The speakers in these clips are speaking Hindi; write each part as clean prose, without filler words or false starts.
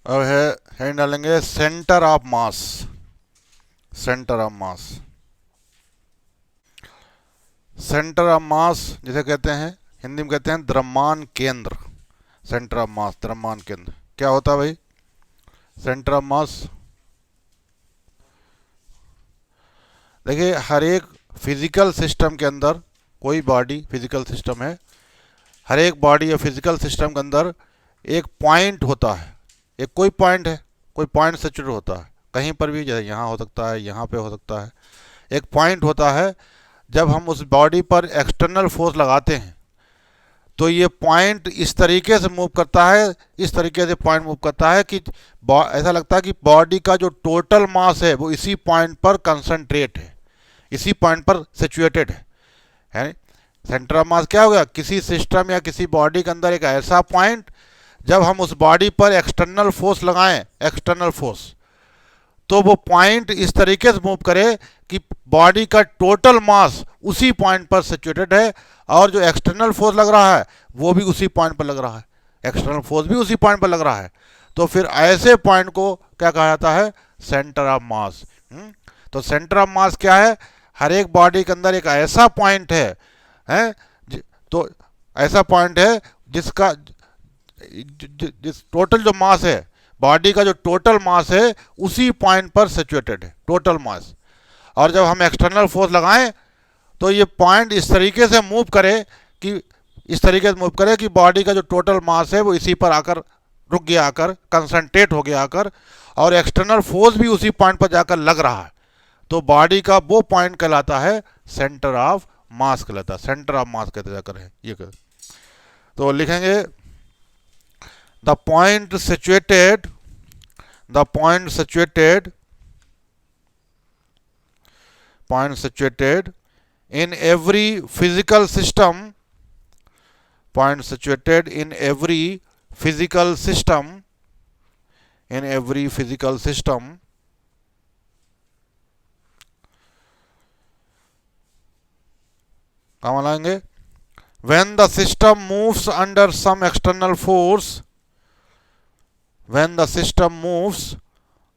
अब है हेडिंग डालेंगे centre of mass. Centre of mass, centre of मास जिसे कहते हैं, हिंदी में कहते हैं द्रव्यमान केंद्र। सेंटर ऑफ मास, द्रव्यमान केंद्र क्या होता है भाई? सेंटर ऑफ मास, देखिए हर एक फिजिकल सिस्टम के अंदर, कोई बॉडी फिजिकल सिस्टम है, हर एक बॉडी या फिजिकल सिस्टम के अंदर एक पॉइंट होता है। एक कोई पॉइंट है, कोई पॉइंट सिचुएट होता है कहीं पर भी, जैसे यहाँ हो सकता है, यहाँ पे हो सकता है। एक पॉइंट होता है। जब हम उस बॉडी पर एक्सटर्नल फोर्स लगाते हैं तो ये पॉइंट इस तरीके से मूव करता है, इस तरीके से पॉइंट मूव करता है कि ऐसा लगता है कि बॉडी का जो टोटल मास है वो इसी पॉइंट पर कंसंट्रेट है, इसी पॉइंट पर सिचुएटेड है। सेंटर ऑफ मास क्या होगा? किसी सिस्टम या किसी बॉडी के अंदर एक ऐसा पॉइंट, जब हम उस बॉडी पर एक्सटर्नल फोर्स लगाएं, एक्सटर्नल फोर्स, तो वो पॉइंट इस तरीके से मूव करे कि बॉडी का टोटल मास उसी पॉइंट पर सिचुएटेड है, और जो एक्सटर्नल फोर्स लग रहा है वो भी उसी पॉइंट पर लग रहा है, एक्सटर्नल फोर्स भी उसी पॉइंट पर लग रहा है। तो फिर ऐसे पॉइंट को क्या कहा जाता है? Centre of mass. तो सेंटर ऑफ मास क्या है? हर एक बॉडी के अंदर एक ऐसा पॉइंट है तो ऐसा पॉइंट है जिसका जिस टोटल जो मास है, बॉडी का जो टोटल मास है उसी पॉइंट पर सिचुएटेड है, टोटल मास। और जब हम एक्सटर्नल फोर्स लगाएं तो ये पॉइंट इस तरीके से मूव करे कि इस तरीके से मूव करे कि बॉडी का जो टोटल मास है वो इसी पर आकर रुक गया, आकर कंसंट्रेट हो गया आकर, और एक्सटर्नल फोर्स भी उसी पॉइंट पर जाकर लग रहा है। तो बॉडी का वो पॉइंट कहलाता है सेंटर ऑफ मास कहलाता है, सेंटर ऑफ मास कहते जाकर है ये कहते। तो लिखेंगे the point situated, the point situated, point situated in every physical system, point situated in every physical system, in every physical system, कहाँ लाएंगे? when the system moves under some external force, when the system moves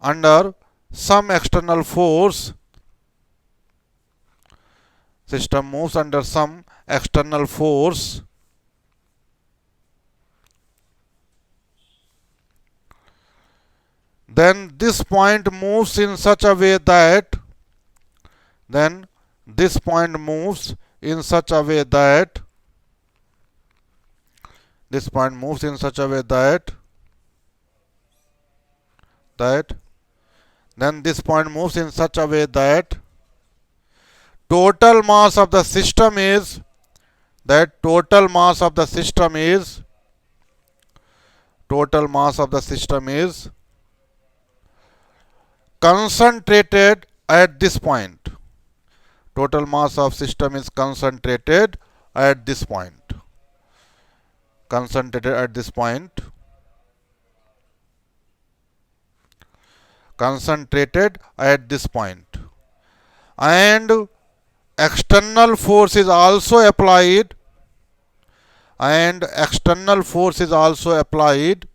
under some external force, system moves under some external force, then this point moves in such a way that, then this point moves in such a way that, this point moves in such a way that, then this point moves in such a way that total mass of the system is, that total mass of the system is, total mass of the system is concentrated at this point. Total mass of system is concentrated at this point. Concentrated at this point. Concentrated at this point. And external force is also applied. And external force is also applied.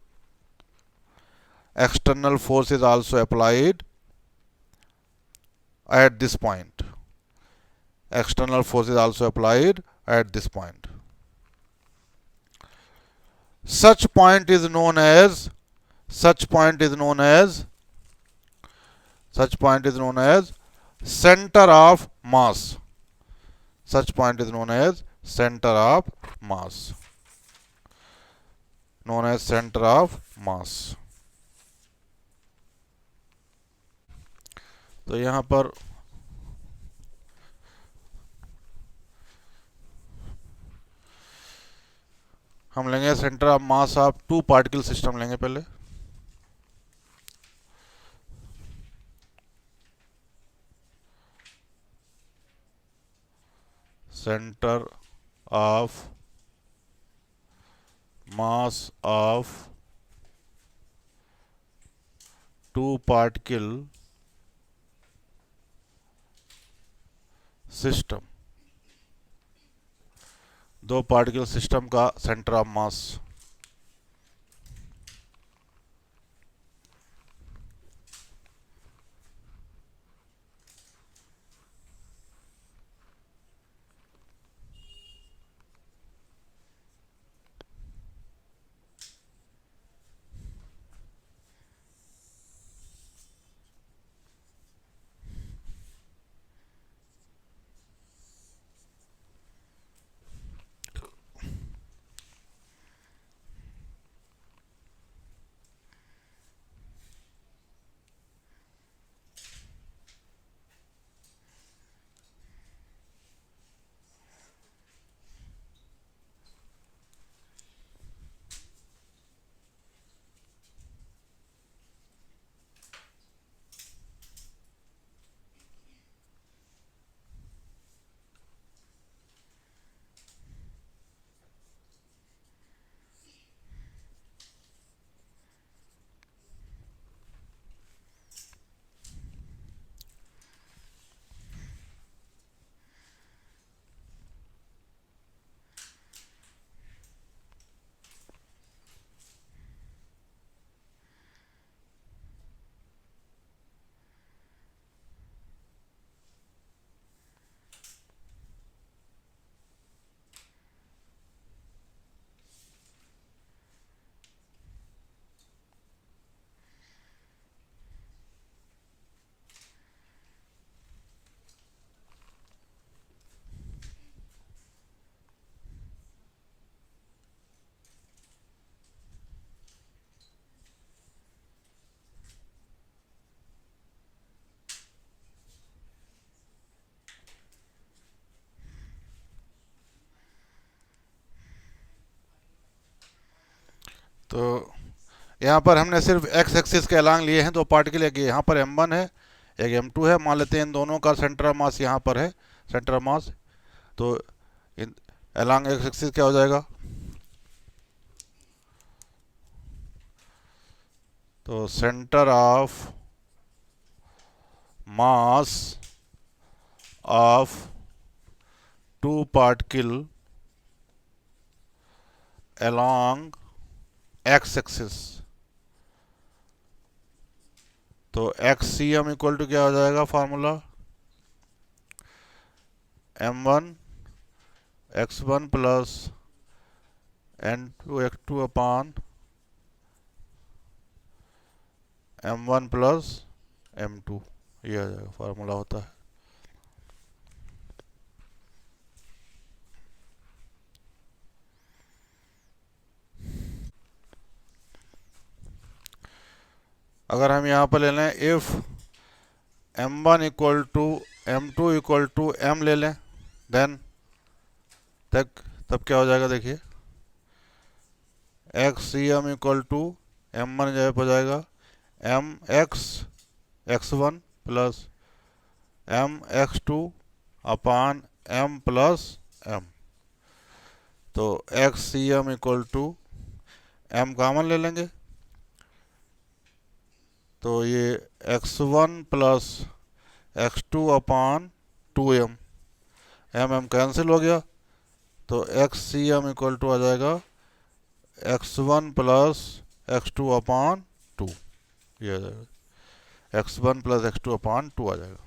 External force is also applied at this point. External force is also applied at this point. Such point is known as, such point is known as, such point is known as center of mass. Such point is known as center of mass. Known as center of mass. तो यहां पर हम लेंगे centre of mass of two particle system लेंगे पहले। Centre of mass of two particle system, दो पार्टिकल सिस्टम का सेंटर ऑफ मास। तो यहाँ पर हमने सिर्फ एक्स एक्सिस के अलांग लिए हैं दो पार्टिकल, एक यहाँ पर m1 है, एक m2 है। मान लेते हैं इन दोनों का सेंटर ऑफ मास यहाँ पर है, सेंटर ऑफ मास। तो इन अलांग एक्स एक्सिस क्या हो जाएगा, तो centre of mass of two particle along x axis, तो x C M equal to क्या हो जाएगा formula, m1 x1 plus n2 x2 अपान m1 प्लस m2, ये आ जाएगा फार्मूला होता है। अगर हम यहाँ पर ले लें if m1 equal to m2 equal to m ले लें, देन तब क्या हो जाएगा, देखिए X C M equal to m1 जगह हो जाएगा m x x1 plus m x2 upon m plus m। तो x C M equal to m common ले लेंगे, तो ये x1 प्लस x2 अपान 2m, m कैंसिल हो गया, तो x C M equal to आ जाएगा x1 प्लस x2 अपान 2, ये आ जाएगा x1 प्लस x2 अपान 2 आ जाएगा।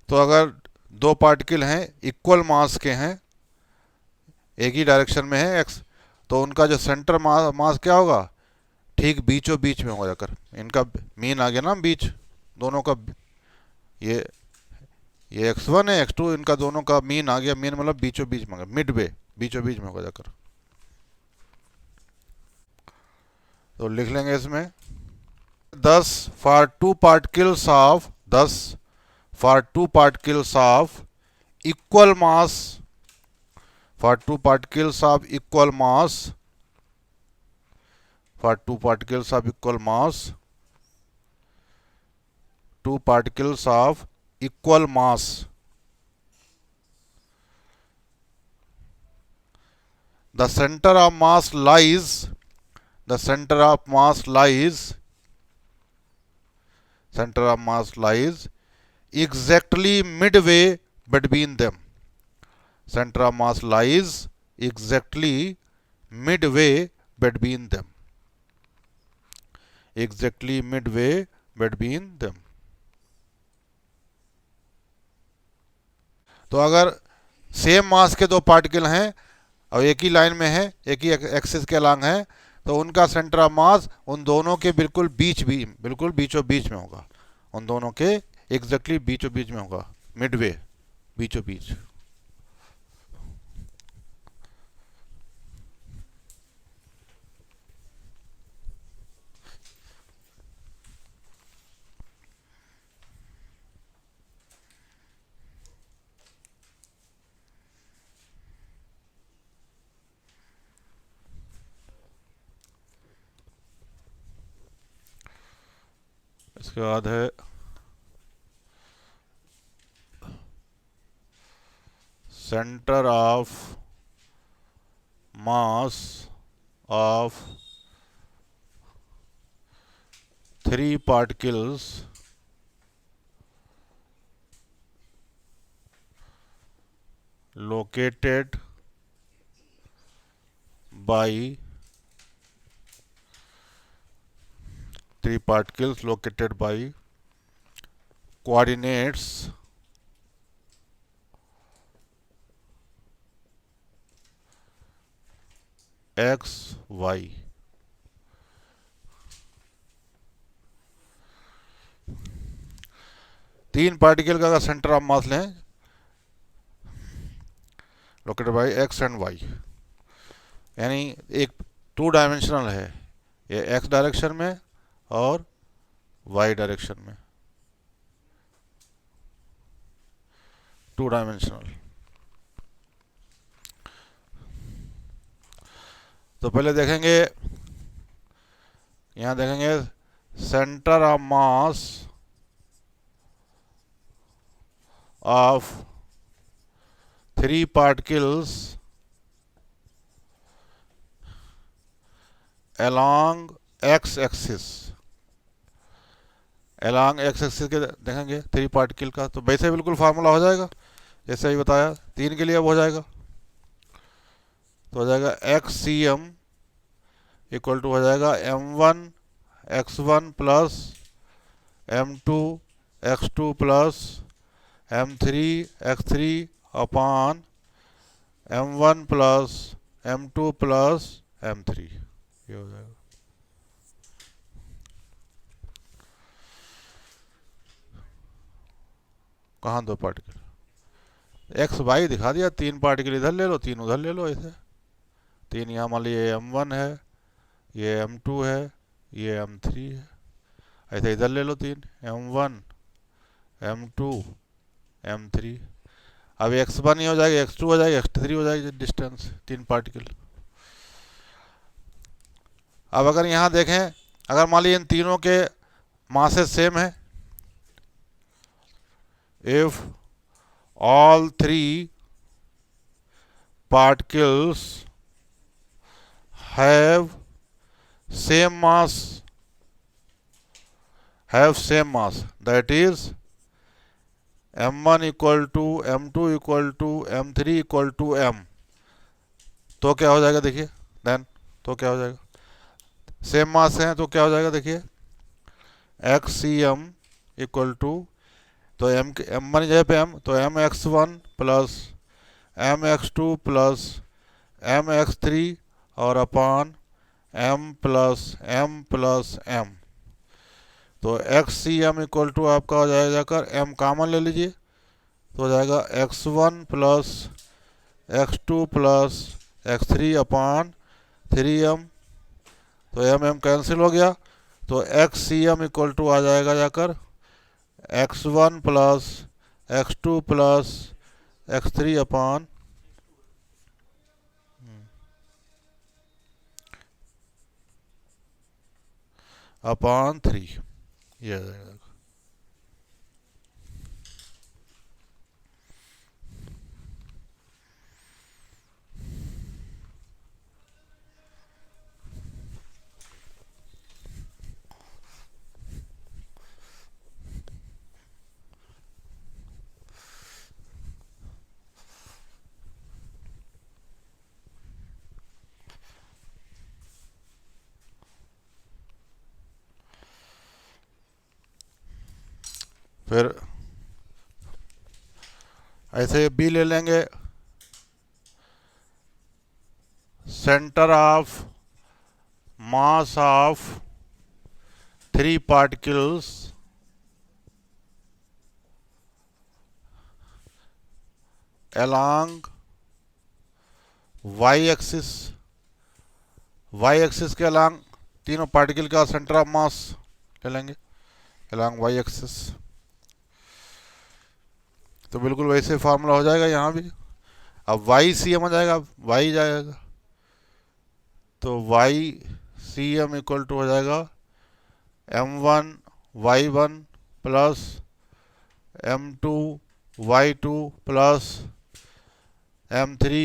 तो अगर दो पार्टिकल हैं इक्वल मास के हैं, एक ही डायरेक्शन में है x, तो उनका जो सेंटर मास क्या होगा, ठीक बीचों बीच में होगा जाकर। इनका मीन आ गया ना बीच दोनों का, ये x1 है x2, इनका दोनों का मीन आ गया, मीन मतलब बीचों बीच में, मिड वे बीचों बीच में होगा जाकर। तो लिख लेंगे इसमें 10 for two particles of equal mass, for two particles of equal mass, for two particles of equal mass, two particles of equal mass, the center of mass lies, the center of mass lies exactly midway between them, center of mass lies exactly midway between them, exactly midway between them। तो अगर सेम मास के दो पार्टिकल हैं और एक ही लाइन में है, एक ही एक्सिस के अलांग है, तो उनका सेंटर ऑफ मास उन दोनों के बिल्कुल बीचों बीच में होगा, उन दोनों के एग्जैक्टली बीचों बीच में होगा, मिडवे बीचों बीच। इसके बाद है centre of mass of three particles located by three particles located by coordinates x y। तीन पार्टिकल का सेंटर ऑफ मास लें located by X and Y, यानी एक टू डायमेंशनल है, ये एक्स डायरेक्शन में और वाई डायरेक्शन में, टू डायमेंशनल। तो पहले देखेंगे, यहाँ देखेंगे centre of mass of 3 particles along x axis, along x axis के देखेंगे 3 पार्टिकल का। तो वैसे बिल्कुल फार्मूला हो जाएगा जैसे अभी बताया, 3 के लिए अब हो जाएगा। तो हो जाएगा X C M equal to हो जाएगा m1 x1 plus m2 x2 plus m3 x3 upon m1 plus m2 plus m3, ये हो जाएगा। कहाँ 2 पार्टिकल, एक्स वाई दिखा दिया, 3 पार्टिकल इधर ले लो 3 उधर ले लो, ऐसे 3 यहाँ मान लीजिए m1 है, ये m2 है, ये m3 है, ऐसे इधर ले लो 3 m1 m2 m3। अब x1 ही हो जाएगा, x2 हो जाएगा, x3 हो जाएगी डिस्टेंस 3 पार्टिकल। अब अगर यहाँ देखें, अगर मान लीजिए इन तीनों के मासेस सेम है, if all 3 particles have same mass, that is m1 equal to m2 equal to m3 equal to m, तो क्या हो जाएगा देखिए, देन तो क्या हो जाएगा, सेम मास है तो क्या हो जाएगा देखिए, X C M equal to, तो एम वन जगह पे एम, तो M X one plus M X two plus M X three और अपॉन एम प्लस एम। तो x C M equal to आपका हो जाएगा जाकर, एम कॉमन ले लीजिए तो हो जाएगा x one plus x two plus x three upon 3m, तो एम कैंसिल हो गया, तो x C M equal to आ जाएगा जाकर x1 plus x2 plus x3 upon upon 3, ये आ जाएगा। फिर ऐसे बी ले लेंगे, centre of mass of 3 particles along y axis, y axis के अलॉन्ग तीनों पार्टिकल का सेंटर ऑफ मास ले लेंगे अलॉन्ग y एक्सिस। तो बिल्कुल वैसे फार्मूला हो जाएगा यहाँ भी। अब वाई सी एम आ जाएगा, वाई जाएगा, तो Y C M equal to हो जाएगा m1 y1 plus m2 y2 plus m3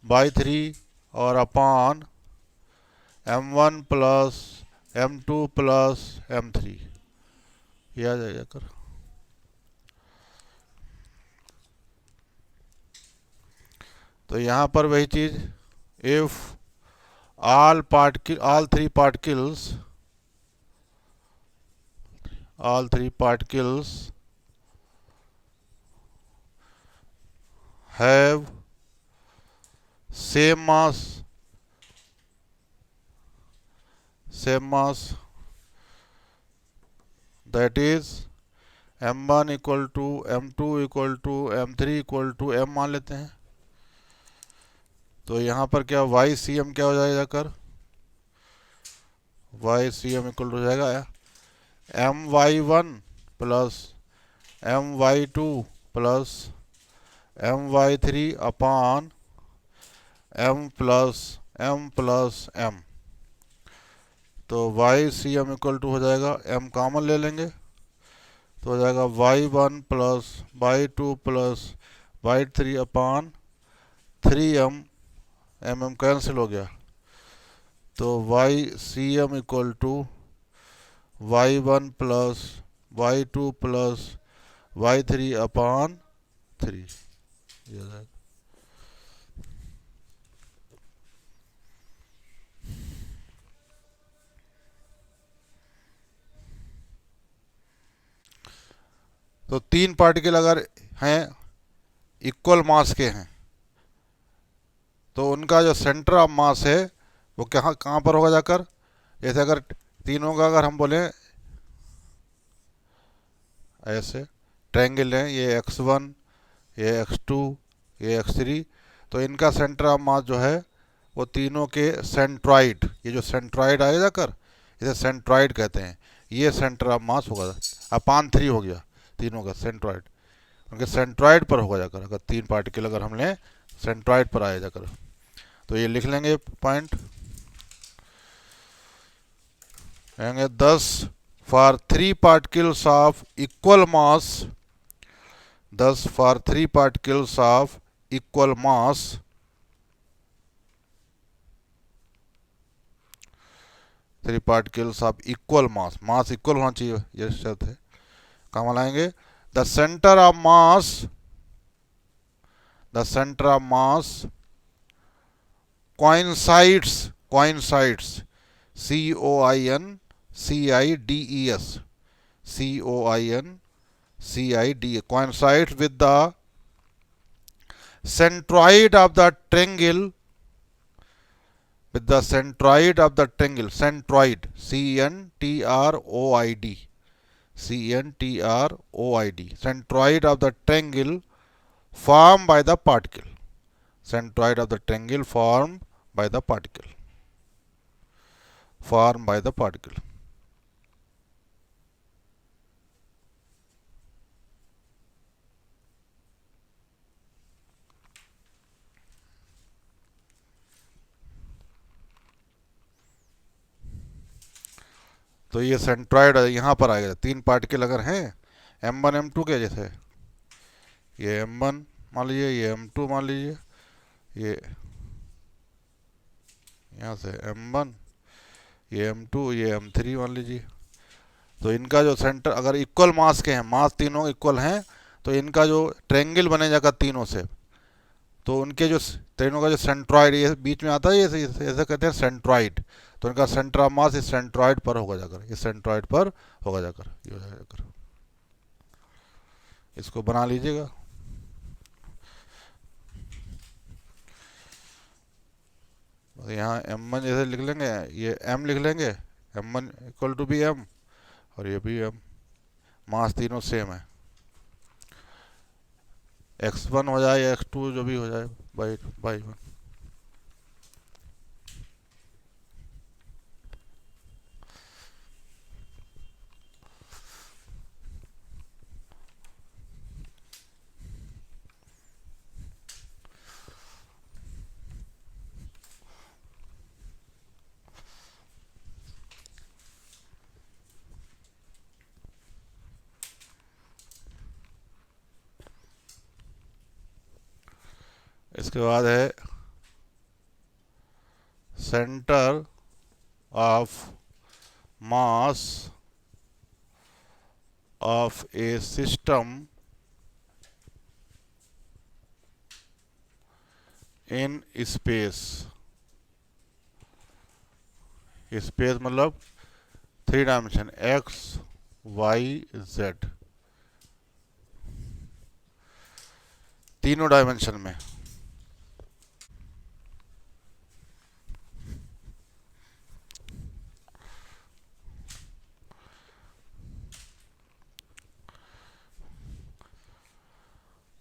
y3 और upon m1 plus m2 plus m3, ये आ जाएगा कर। तो यहाँ पर वही चीज, if all 3 particles have same mass, that is m1 equal to m2 equal to m3 equal to m मान लेते हैं। तो यहाँ पर क्या वाई सी एम क्या हो जाएगा कर, Y C M equal to हो जाएगा M Y one plus M Y two plus M Y three upon M plus m plus m, तो Y C M equal to हो जाएगा, m कॉमन ले लेंगे तो हो जाएगा y1 plus y2 plus y3 upon 3m, mm cancel हो गया, तो Y C M equal to y1 plus y2 plus y3 upon 3, ये हो जाएगा। तो तीन पार्टिकल अगर हैं इक्वल मास के हैं तो उनका जो सेंटर ऑफ मास है वो कहाँ कहाँ पर होगा जाकर, जैसे अगर तीनों का अगर हम बोलें ऐसे ट्रायंगल है, ये x1, ये x2, ये x3, तो इनका सेंटर ऑफ मास जो है वो तीनों के सेंट्रॉइड, ये जो सेंट्रॉइड आएगा जाकर इसे सेंट्रॉइड कहते हैं, ये सेंटर ऑफ मास होगा अपान 3 हो गया तीनों का सेंट्रॉइड, उनके सेंट्रॉइड पर होगा जाकर, अगर तीन पार्टिकल अगर हम लें सेंट्रॉइड पर आया जाकर, तो ये लिख लेंगे पॉइंट, कहेंगे 10 for 3 particles of equal mass, 10 for 3 particles of equal mass, 3 particles of equal mass, mass equal होना चाहिए ये शर्त है, कहाँ लाएंगे, the centre of mass, the centre of mass coincides, coincides, COINCIDES, COINCIDES, coincides with the centroid of the triangle, with the centroid of the triangle, centroid, CENTROID, CENTROID, centroid of the triangle formed by the particle, centroid of the triangle formed by the particle, formed by the particle. तो ये सेंट्रॉइड यहाँ पर आएगा, तीन पार्टिकल अगर हैं m1 m2 के, जैसे ये m1 मान लीजिए, ये m2 मान लीजिए, ये यहाँ से m1, ये m2, ये m3 मान लीजिए, तो इनका जो सेंटर अगर इक्वल मास के हैं, मास तीनों इक्वल हैं, तो इनका जो ट्रायंगल बने जाएगा तीनों से, तो उनके जो तीनों का जो सेंट्रॉइड ये बीच में आता है, ये ऐसे कहते हैं सेंट्रॉइड, तो इनका सेंटर ऑफ मास इस सेंट्रॉइड पर होगा जाकर, इस सेंट्रॉइड पर होगा जाकर, ये हो जाकर, इसको बना लीजिएगा। यहाँ m1 जैसे लिख लेंगे, ये m लिख लेंगे, m1 इक्वल टू भी m और ये भी m, मास तीनों सेम है, x1 हो जाए या x2 जो भी हो जाए बाई 1। इसके बाद है centre of mass of A system in space, space मतलब 3 डायमेंशन x y z, तीनों डायमेंशन में।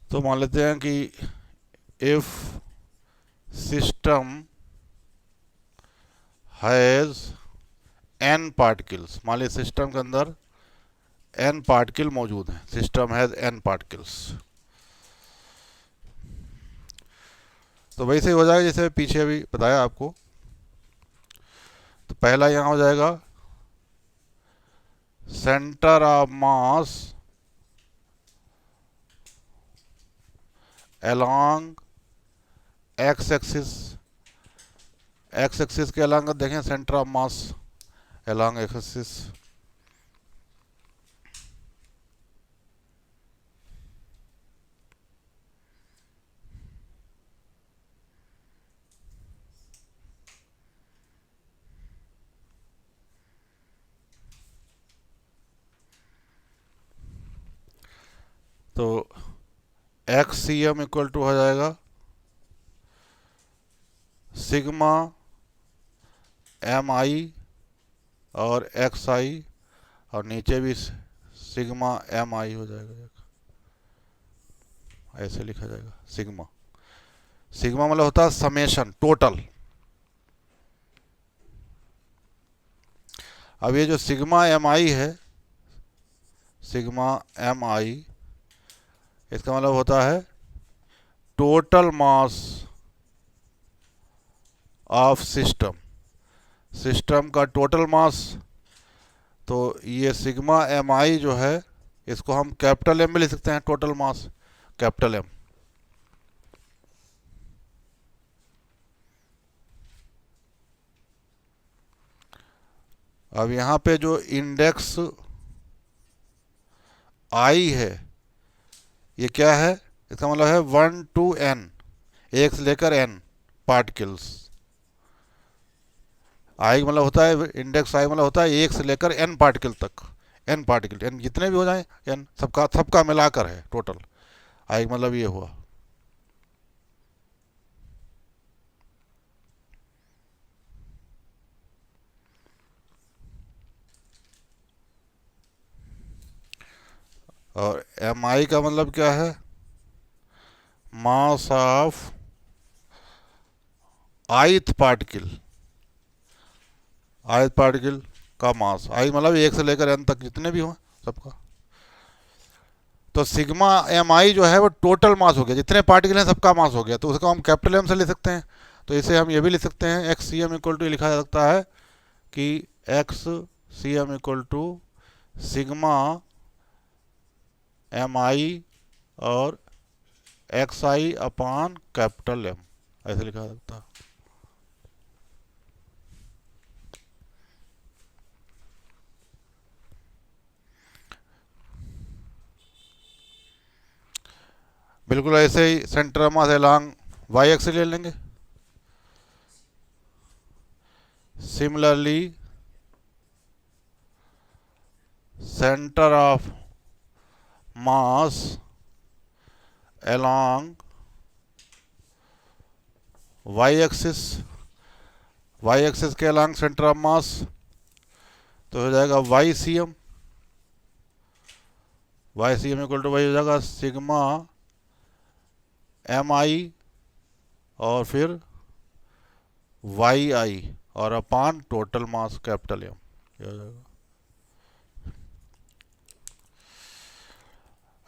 तो मान लेते हैं कि if system has n particles, मान लीजिए सिस्टम के अंदर n पार्टिकल मौजूद हैं, सिस्टम हैज n पार्टिकल्स, तो वैसे ही हो जाएगा जैसे पीछे अभी बताया आपको तो पहला यहाँ हो जाएगा centre of mass along x axis, x axis के अलॉन्ग देखें centre of mass along x axis. तो x C M equal to हो जाएगा सिग्मा एम आई और एक्स आई, और नीचे भी सिग्मा एम आई हो जाएगा, ऐसे लिखा जाएगा सिग्मा। सिग्मा मतलब होता है समेशन, टोटल। अब ये जो सिग्मा एम आई है, सिग्मा एम आई, इसका मतलब होता है total mass of system, system का टोटल मास। तो ये सिग्मा एम आई जो है, इसको हम कैपिटल एम में लिख सकते हैं, टोटल मास कैपिटल एम। अब यहाँ पे जो इंडेक्स आई है, ये क्या है, इसका मतलब है 1 to n, एक से लेकर n पार्टिकल्स। आई मतलब होता है, इंडेक्स आई मतलब होता है एक से लेकर n पार्टिकल तक, n पार्टिकल, n जितने भी हो जाए, n सबका सबका मिलाकर है टोटल। आई मतलब ये हुआ। और एम आई का मतलब क्या है, mass of ith particle, ith particle का मास। आई मतलब एक से लेकर एन तक जितने भी हो सबका। तो सिग्मा एम आई जो है वो टोटल मास हो गया, जितने पार्टिकल हैं सबका मास हो गया, तो उसको हम कैपिटल एम से ले सकते हैं। तो इसे हम ये भी लिख सकते हैं, x C M equal to लिखा जा सकता है कि x C M equal to sigma M आई और x i upon capital M, ऐसे लिखा जा सकता है। बिल्कुल ऐसे ही centre mass along y axis ले लेंगे। Similarly centre of mass along y axis, y axis के अलोंग सेंटर ऑफ मास, तो हो जाएगा Y C m, y C M equal to वही हो जाएगा सिग्मा एम आई और फिर वाई आई और upon total mass capital M, ये हो जाएगा।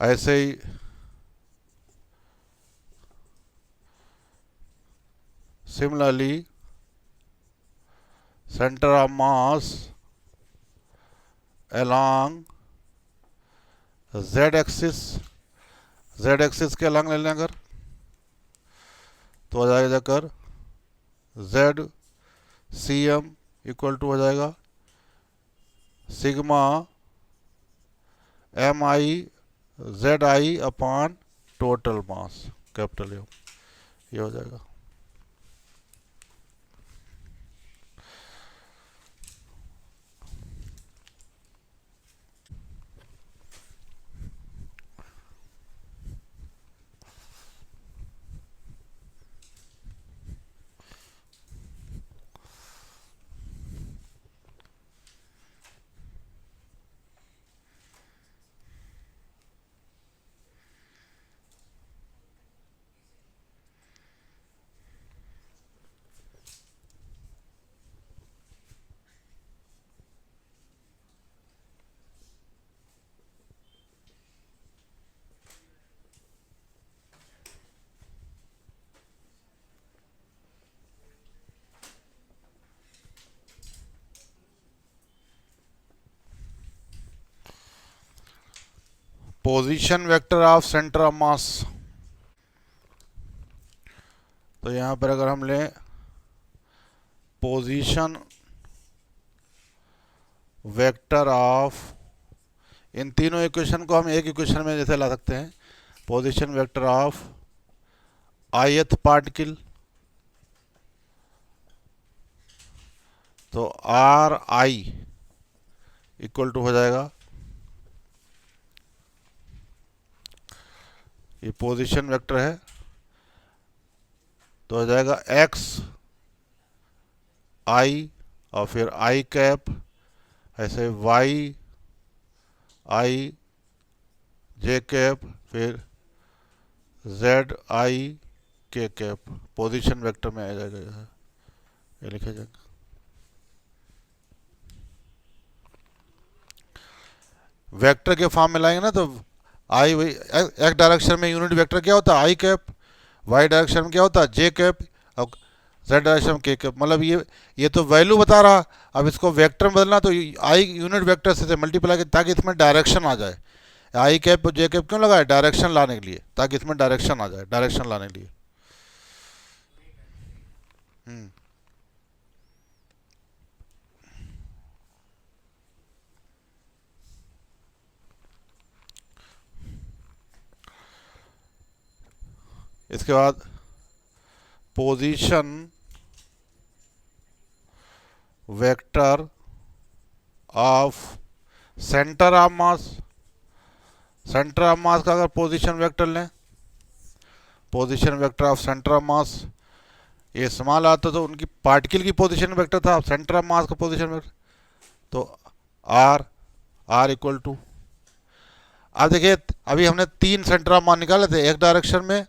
ऐसे ही similarly centre of mass along z axis, z axis के अलॉन्ग ले लें अगर, तो हो जाएगा जाकर z C M equal to हो जाएगा sigma M i z i upon total mass capital M, ये हो जाएगा। Position vector of centre of mass. तो यहां पर अगर हम लें पोजीशन वेक्टर ऑफ, इन तीनों इक्वेशन को हम एक इक्वेशन में जैसे ला सकते हैं, position vector of ith particle, तो आर आई इक्वल टू हो जाएगा, ये पोजीशन वेक्टर है, तो हो जाएगा एक्स आई और फिर आई कैप, ऐसे वाई आई जे कैप, फिर जेड आई के कैप, पोजीशन वेक्टर में आ जाएगा, ये लिखा जाएगा। वेक्टर के फॉर्म में लाएंगे ना तो आई वही एक्स डायरेक्शन में यूनिट वेक्टर क्या होता है आई कैप, वाई डायरेक्शन में क्या होता है जे कैप, और जेड डायरेक्शन में के कैप। मतलब ये तो वैल्यू बता रहा, अब इसको वेक्टर में बदलना तो आई यूनिट वेक्टर से मल्टीप्लाई ताकि इसमें डायरेक्शन आ जाए। आई कैप और जे कैप क्यों लगाए, डायरेक्शन लाने के लिए, ताकि इसमें डायरेक्शन आ जाए, डायरेक्शन लाने के लिए। इसके बाद position vector of centre of mass, centre of मास का अगर पोजीशन वेक्टर लें, position vector of centre of मास, ये स्मॉल आता तो उनकी पार्टिकल की पोजीशन वेक्टर था, सेंटर ऑफ मास का पोजीशन वेक्टर, तो आर इक्वल टू, अब देखिए अभी हमने तीन सेंटर ऑफ मास निकाले थे, एक डायरेक्शन में,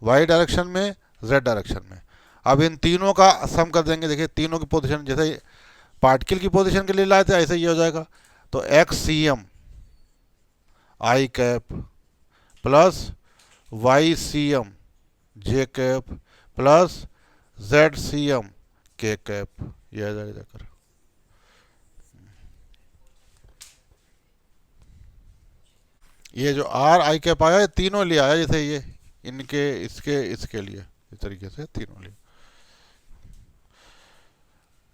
वाई डायरेक्शन में, जेड डायरेक्शन में। अब इन तीनों का सम कर देंगे, देखिए तीनों की पोजीशन जैसे पार्टिकल की पोजीशन के लिए लाए थे ऐसे ही हो जाएगा, तो x C m i cap plus y C m j cap plus z C m k cap, यह आ जाएगा जाकर। ये जो आर आई कैप आया, ये तीनों लिए आया, जैसे ये इनके इसके लिए इस तरीके से तीनों लिए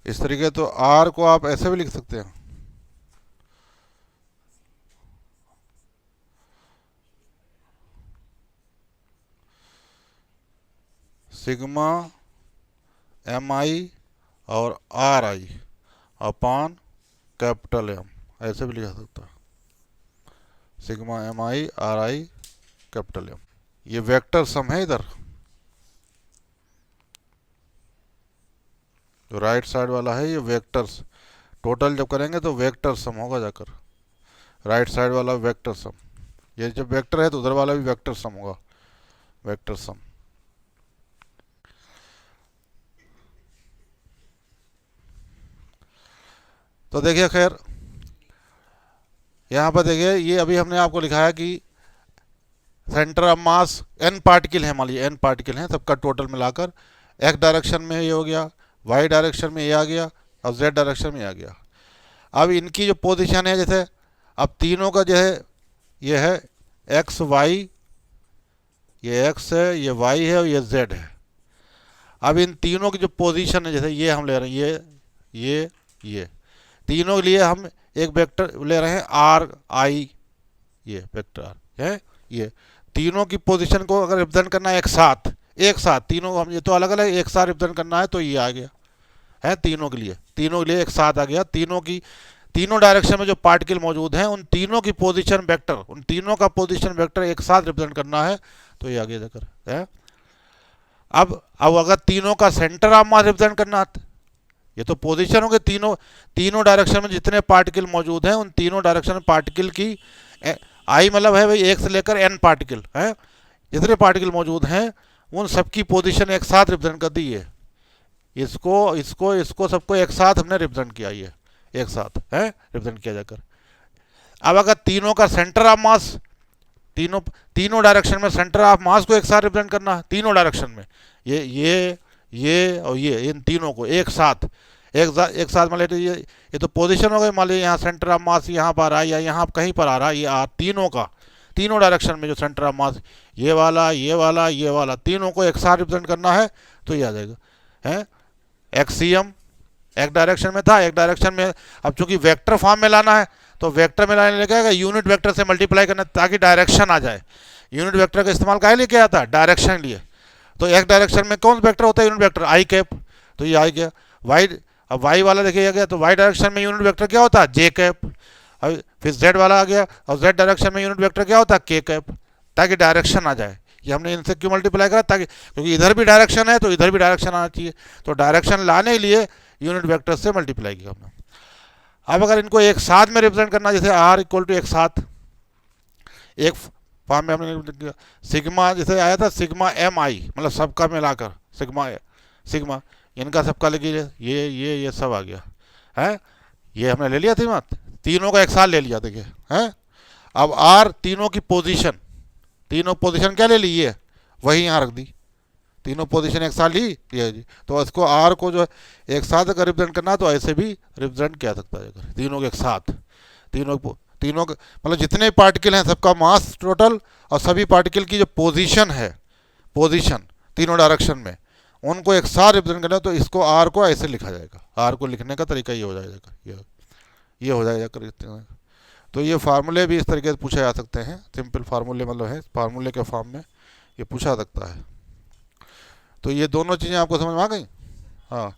इस तरीके। तो आर को आप ऐसे भी लिख सकते हैं, सिग्मा एम आई और R I upon capital M, ऐसे भी लिखा सकता है, sigma M I R I capital M. ये वेक्टर सम है, इधर जो राइट साइड वाला है ये वेक्टर्स, टोटल जब करेंगे तो वेक्टर सम होगा जाकर, राइट साइड वाला वेक्टर सम, ये जब वेक्टर है तो उधर वाला भी वेक्टर सम होगा, वेक्टर सम। तो देखिए खैर यहाँ पर देखिए, ये अभी हमने आपको लिखा है कि centre of mass n particle है, मान लीजिए एन पार्टिकल हैं, सबका टोटल मिलाकर एक्स डायरेक्शन में ये हो गया, वाई डायरेक्शन में ये आ गया और जेड डायरेक्शन में आ गया। अब इनकी जो पोजीशन है, जैसे अब तीनों का जो है ये है एक्स वाई, ये एक्स है, ये वाई है और ये जेड है। अब इन तीनों की जो पोजीशन है, जैसे ये हम ले रहे हैं, ये तीनों के लिए हम एक वेक्टर ले रहे हैं आर आई, ये वेक्टर आर है, ये तीनों की पोजीशन को अगर रिप्रेजेंट करना है एक साथ तीनों को हम, ये तो अलग अलग एक साथ रिप्रेजेंट करना है, तो ये आ गया है तीनों के लिए एक साथ आ गया। तीनों डायरेक्शन में जो पार्टिकल मौजूद हैं उन तीनों की पोजीशन वेक्टर, उन तीनों का पोजीशन वेक्टर एक साथ रिप्रेजेंट करना है, तो ये आगे जाकर है। अब अगर तीनों का सेंटर ऑफ मास रिप्रेजेंट करना है, ये तो पोजीशन हो गए, तीनों डायरेक्शन में जितने पार्टिकल मौजूद हैं उन तीनों डायरेक्शन में पार्टिकल की आई मतलब है भाई एक से लेकर एन पार्टिकल है, जितने पार्टिकल मौजूद हैं उन सबकी पोजीशन एक साथ रिप्रेजेंट कर दी है, इसको सबको एक साथ हमने रिप्रेजेंट किया, ये एक साथ है रिप्रेजेंट किया जाकर। अब अगर तीनों का सेंटर ऑफ मास, तीनों डायरेक्शन में सेंटर ऑफ मास को एक साथ रिप्रेजेंट करना है, तीनों डायरेक्शन में ये और ये इन तीनों को एक साथ मान लीजिए, ये तो पोजीशन हो गई, मान लीजिए यहाँ सेंटर ऑफ मास यहाँ पर आ रहा है या यहाँ कहीं पर आ रहा है, ये तीनों का तीनों डायरेक्शन में जो सेंटर ऑफ मास, ये वाला, ये वाला, ये वाला, तीनों को एक साथ रिप्रेजेंट करना है तो ये आ जाएगा है एक्सियम। एक डायरेक्शन में था, एक डायरेक्शन में, अब चूंकि वेक्टर फॉर्म में लाना है तो वेक्टर में लाने लगेगा यूनिट वेक्टर से मल्टीप्लाई करना ताकि डायरेक्शन आ जाए। यूनिट वेक्टर का इस्तेमाल काहे लिए किया था? डायरेक्शन लिए। तो एक डायरेक्शन में कौन वेक्टर होता है? यूनिट वेक्टर आई कैप, तो ये आई गया। वाई, अब वाई वाला देखिए गया तो वाई डायरेक्शन में यूनिट वेक्टर क्या होता है? जे कैप। अब फिर जेड वाला आ गया और जेड डायरेक्शन में यूनिट वेक्टर क्या होता है? के कैप, ताकि डायरेक्शन आ जाए। ये हमने इनसे क्यों मल्टीप्लाई करा? ताकि, क्योंकि इधर भी डायरेक्शन है तो इधर भी डायरेक्शन आना चाहिए, तो डायरेक्शन लाने के लिए यूनिट वेक्टर से मल्टीप्लाई किया हमने। अब अगर इनको एक साथ में रिप्रेजेंट करना, जैसे आर इक्वल टू एक साथ, एक फॉर्म में हमने सिग्मा, जैसे आया था सिग्मा एम आई, मतलब सबका मिलाकर सिग्मा, सिग्मा इनका सबका लेके ये सब आ गया है, ये हमने ले लिया थी मत, तीनों का एक साथ ले लिया देखिए है। अब आर तीनों की पोजीशन, तीनों पोजीशन क्या ले ली? ये वही यहाँ रख दी, तीनों पोजीशन एक साथ ली ये जी। तो इसको आर को जो एक साथ अगर रिप्रेजेंट करना तो ऐसे भी रिप्रेजेंट किया सकता है, तीनों के एक साथ, तीनों मतलब जितने पार्टिकल हैं सबका मास टोटल और सभी पार्टिकल की जो पोजीशन है, पोजीशन तीनों डायरेक्शन में, उनको एक साथ रिप्रेजेंट करना तो इसको आर को ऐसे लिखा जाएगा। आर को लिखने का तरीका ये हो जाएगा, ये हो जाएगा। तो ये फार्मूले भी इस तरीके से पूछे जा सकते हैं, सिंपल फार्मूले मतलब है, फार्मूले के फॉर्म में ये पूछा सकता है। तो ये दोनों चीज़ें आपको समझ में आ गई। हाँ,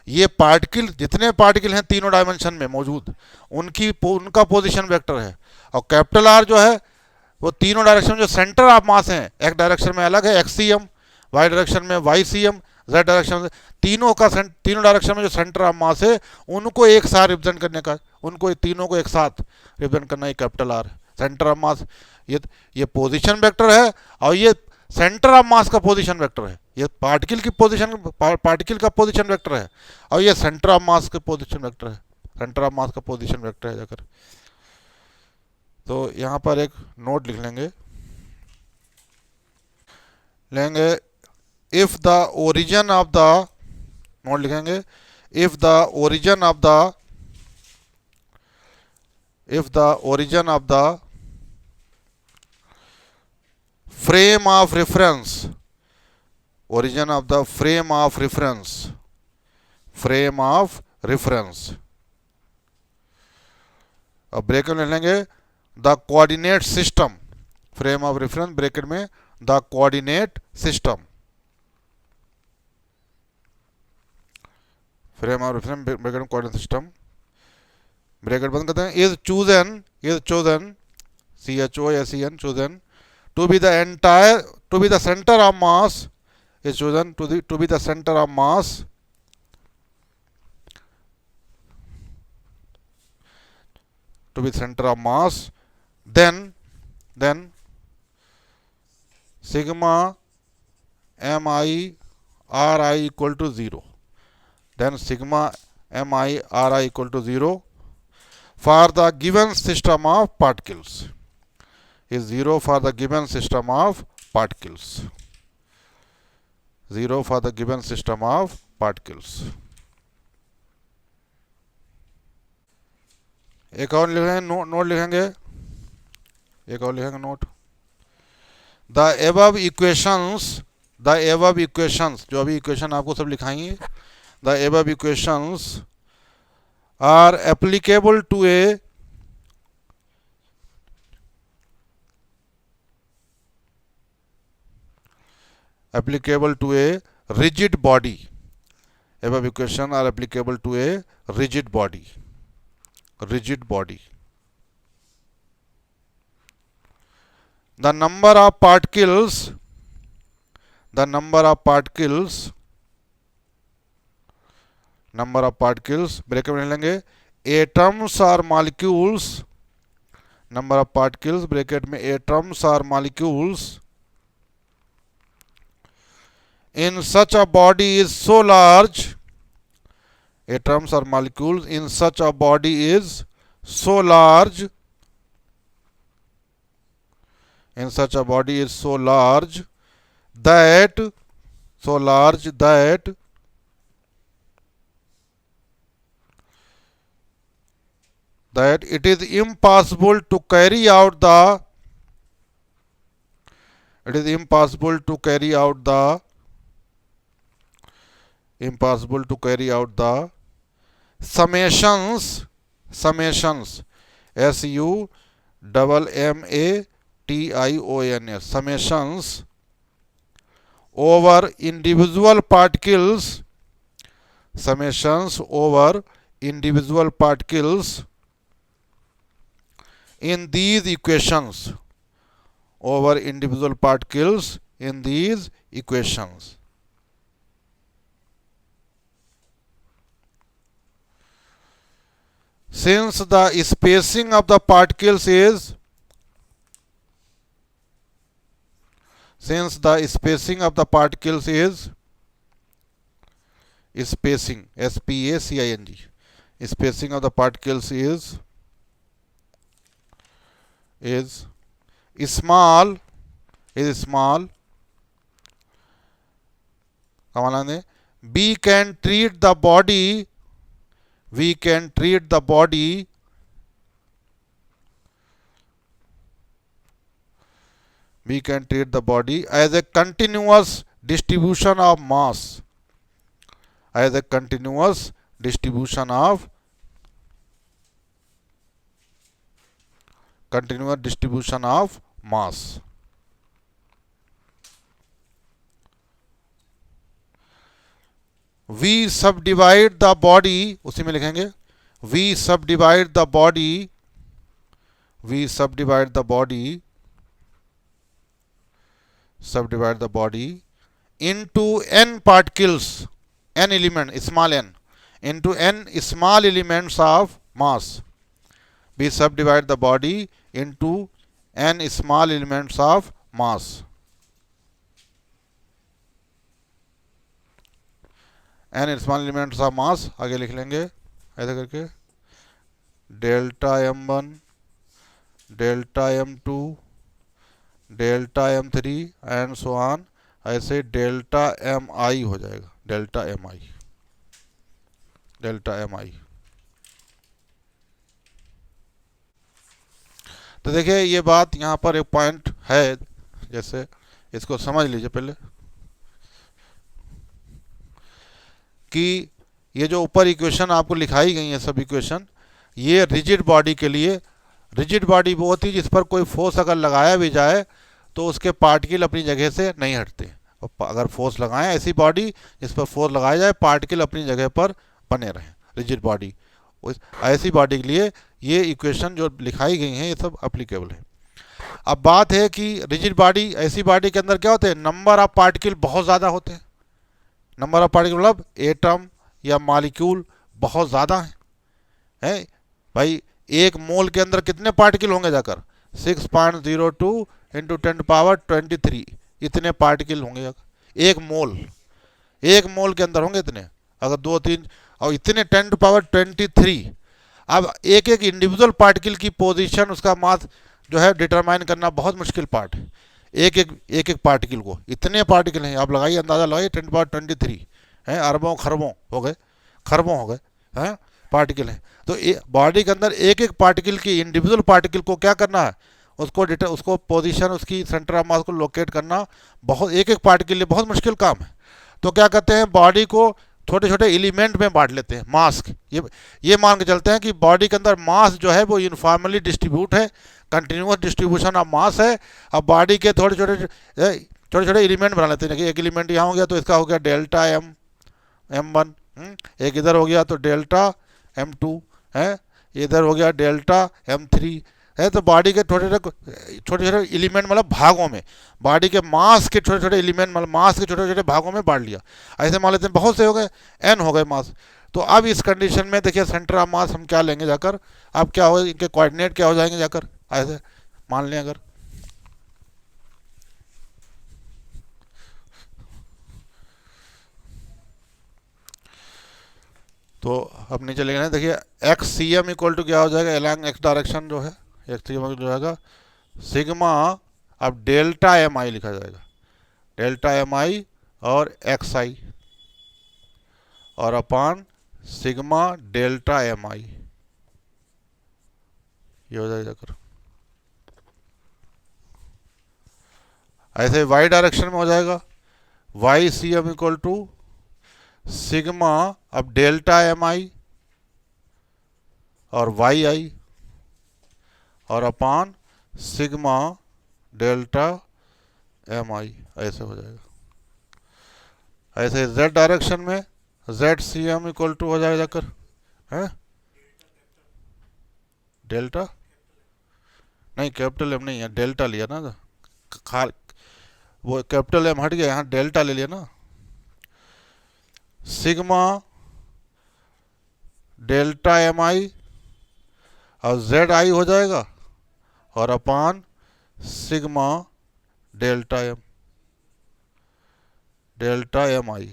ये पार्टिकल, जितने पार्टिकल हैं तीनों डायमेंशन में मौजूद, उनका पोजीशन वेक्टर है। और कैपिटल आर जो है वो तीनों डायरेक्शन में जो सेंटर ऑफ मास हैं, एक डायरेक्शन में अलग है एक्सीएम, वाई डायरेक्शन में वाई सी एम, जेड डायरेक्शन में, तीनों डायरेक्शन में जो सेंटर ऑफ मास है उनको एक साथ रिप्रेजेंट करने का, उनको तीनों को एक साथ रिप्रेजेंट करना है कैपिटल आर, सेंटर ऑफ मास। ये पोजीशन वेक्टर है और ये सेंटर ऑफ मास का पोजीशन वेक्टर है। ये पार्टिकल की पोजीशन, पार्टिकल का पोजीशन वेक्टर है और ये सेंटर ऑफ मास का पोजीशन वेक्टर है, सेंटर ऑफ मास का पोजीशन वेक्टर है जाकर। तो यहाँ पर एक नोट लिख लेंगे if the origin of the, note लिखेंगे if the origin of the, if the origin of the frame of reference, origin of the frame of reference, frame of reference, अब ब्रैकेट में लेंगे the coordinate system, frame of reference bracket में the coordinate system, frame of reference bracket में कोऑर्डिनेट सिस्टम, ब्रैकेट बंद करते हैं, is chosen CHOSEN chosen to be the entire, to be the center of mass, is chosen to be the center of mass, to be center of mass, then sigma mi ri equal to 0, then sigma mi ri equal to 0 for the given system of particles, is 0 for the given system of particles, 0 for the given system of particles। एक और लिखेंगे नोट लिखेंगे, एक और लिखेंगे नोट, द एबव इक्वेशंस, जो अभी इक्वेशन आपको सब लिखाएंगे, the above equations are applicable to a rigid body, above equation are applicable to a rigid body, the number of particles bracket में लेंगे atoms or molecules, number of particles bracket में atoms or molecules in such a body is so large, atoms or molecules in such a body is so large, in such a body is so large that it is impossible to carry out the it is impossible to carry out the summations, summations over individual particles, in these equations, since the spacing of the particles is spacing, spacing of the particles is small, we can treat the body as a continuous distribution of mass, we subdivide the body, उसी में लिखेंगे we subdivide the body into n particles, n element, small n, into n small elements of mass. We subdivide the body into n small elements of mass. n small elements of mass आगे लिख लेंगे ऐसा करके, delta m1, delta m2, delta m3 and so on, ऐसे डेल्टा mi हो जाएगा, डेल्टा mi। तो देखिए ये बात यहाँ पर एक पॉइंट है, जैसे इसको समझ लीजिए पहले कि ये जो ऊपर इक्वेशन आपको लिखाई गई है सब इक्वेशन, ये रिजिड बॉडी के लिए, रिजिड बॉडी वो होती है जिस पर कोई फोर्स अगर लगाया भी जाए तो उसके पार्टिकल अपनी जगह से नहीं हटते। अगर फोर्स लगाएं ऐसी बॉडी जिस पर फोर्स लगाया जाए पार्टिकल अपनी जगह पर बने रहें, रिजिड बॉडी, ऐसी बॉडी के लिए ये इक्वेशन जो लिखाई गई हैं ये सब अप्लीकेबल है। अब बात है कि रिजिड बॉडी, ऐसी बॉडी के अंदर क्या होते हैं, नंबर ऑफ पार्टिकल बहुत ज़्यादा होते हैं। नंबर ऑफ पार्टिकल मतलब एटम या मॉलिक्यूल बहुत ज़्यादा है भाई, एक मोल के अंदर कितने पार्टिकल होंगे जाकर 6.02 इंटू 10⁻23 इतने पार्टिकल होंगे जाकर, एक मोल के अंदर होंगे इतने, अगर 2-3 और इतने 10⁻23। अब एक इंडिविजुअल पार्टिकल की पोजीशन, उसका मास जो है डिटरमाइन करना बहुत मुश्किल पार्ट है। एक पार्टिकल को, इतने पार्टिकल हैं, आप लगाइए, अंदाज़ा लगाइए, 10⁻23 हैं, अरबों खरबों हो गए हैं पार्टिकल हैं। तो बॉडी के अंदर एक पार्टिकल की, इंडिविजुअल पार्टिकल को क्या करना है, उसको पोजीशन, उसकी सेंटर ऑफ मास को लोकेट करना बहुत, एक पार्टिकल लिए बहुत मुश्किल काम है। तो क्या करते हैं, बॉडी को छोटे छोटे एलिमेंट में बांट लेते हैं, मास। ये मान के चलते हैं कि बॉडी के अंदर मास जो है वो यूनिफॉर्मली डिस्ट्रीब्यूट है, कंटिन्यूस डिस्ट्रीब्यूशन ऑफ मास है। अब बॉडी के छोटे छोटे एलिमेंट बना लेते हैं कि एक एलिमेंट यहाँ हो गया तो इसका हो गया डेल्टा m1, एक इधर हो गया तो डेल्टा m2 है, इधर हो गया डेल्टा m3 है। तो बॉडी के छोटे छोटे एलिमेंट मतलब भागों में, बॉडी के मास के छोटे छोटे एलिमेंट मतलब मास के छोटे छोटे भागों में बांट लिया। ऐसे मान लेते हैं बहुत से हो गए, n हो गए मास। तो अब इस कंडीशन में देखिए सेंटर ऑफ मास हम क्या लेंगे जाकर, अब क्या होगा, इनके कोऑर्डिनेट क्या हो जाएंगे जाकर, ऐसे मान लें अगर, तो अब नीचे लेंगे ना, देखिए XCM इक्वल टू क्या हो जाएगा, एलॉन्ग x डायरेक्शन जो है XCM जो जाएगा सिग्मा, अब डेल्टा mi लिखा जाएगा, डेल्टा mi और xi और अपान सिग्मा डेल्टा mi, ये हो जाएगा जाकर। ऐसे वाई डायरेक्शन में हो जाएगा Y C M equal to sigma अब डेल्टा एम आई और वाई आई और upon sigma delta M I, ऐसे हो जाएगा। ऐसे जेड डायरेक्शन में Z C M equal to हो जाएगा जाकर है डेल्टा, नहीं कैपिटल एम नहीं है, डेल्टा लिया ना, खा वो कैपिटल एम हट गया, यहाँ डेल्टा ले लिया ना, सिग्मा डेल्टा एम आई और जेड आई हो जाएगा और अपान सिग्मा डेल्टा एम आई,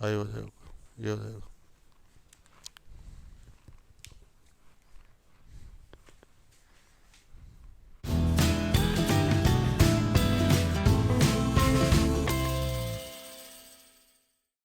आई हो जाएगा, ये हो जाएगा।